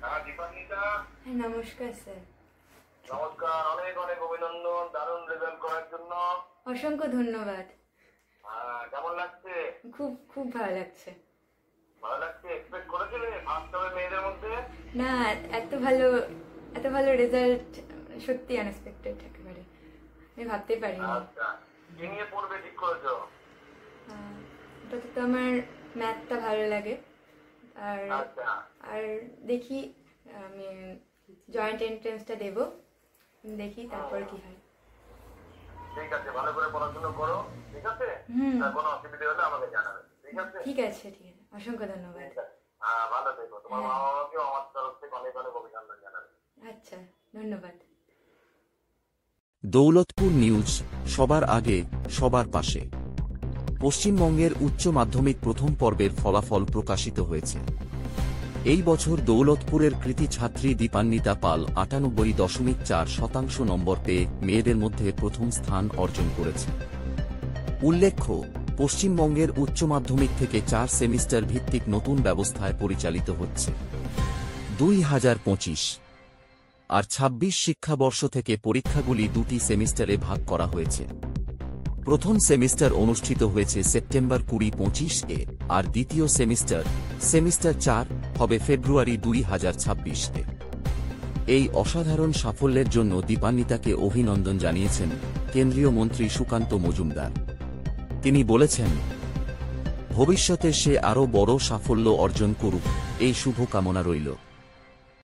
হ্যাঁ, দীপান্বিতা। হ্যাঁ, নমস্কার স্যার। নমস্কার, অনেক অনেক অভিনন্দন দারুণ রেজাল্ট করার জন্য। অসংখ্য ধন্যবাদ। কেমন লাগছে? খুব খুব ভালো লাগছে। ভালো লাগছে? এক্সপেক্ট করেছিলে ফার্স্ট হবে মেয়েদের মধ্যে? না, এত ভালো এত ভালো রেজাল্ট সত্যি আনএক্সপেক্টেড একেবারে। আমি ভাবতেই পারিনি। আচ্ছা, কি নিয়ে পড়বে ঠিক করেছো? আপাতত আমার ম্যাথটা ভালো লাগে, আর আচ্ছা, আর দেখি আমি জয়েন্ট এন্ট্রান্সটা দেবো, দেখি তারপরে কি হয়। ঠিক আছে, ভালো করে পড়াশোনা করো, ঠিক আছে? কোনো অসুবিধা হলে আমাকে জানাবে, ঠিক আছে? ঠিক আছে, ঠিক আছে, অসংখ্য ধন্যবাদ। ঠিক আছে, ভালো থেকো। তোমার মা বাবাকেও আমার তরফ থেকে অনেক অনেক অভিনন্দন জানাবে। আচ্ছা, ধন্যবাদ। দৌলতপুর নিউজ, সবার আগে সবার পাশে। পশ্চিমবঙ্গের উচ্চ মাধ্যমিক প্রথম পর্বের ফলাফল প্রকাশিত হয়েছে। এই বছর দৌলতপুরের কৃতী ছাত্রী দীপান্বিতা পাল 98.4% নম্বর পেয়ে মেয়েদের মধ্যে প্রথম স্থান অর্জন করেছে। উল্লেখ্য, পশ্চিমবঙ্গের উচ্চ মাধ্যমিক থেকে 4 সেমিস্টার ভিত্তিক নতুন ব্যবস্থায় পরিচালিত হচ্ছে। 2025 আর 26 শিক্ষাবর্ষ থেকে পরীক্ষাগুলি 2টি সেমিস্টারে ভাগ করা হয়েছে। প্রথম সেমিস্টার অনুষ্ঠিত হয়েছে সেপ্টেম্বর 2025-এ, আর দ্বিতীয় সেমিস্টার 4 হবে ফেব্রুয়ারি 2026-এ। এই অসাধারণ সাফল্যের জন্য দীপান্বিতাকে অভিনন্দন জানিয়েছেন কেন্দ্রীয় মন্ত্রী সুকান্ত মজুমদার। তিনি বলেছেন, ভবিষ্যতে সে আরও বড় সাফল্য অর্জন করুক, এই শুভকামনা রইল।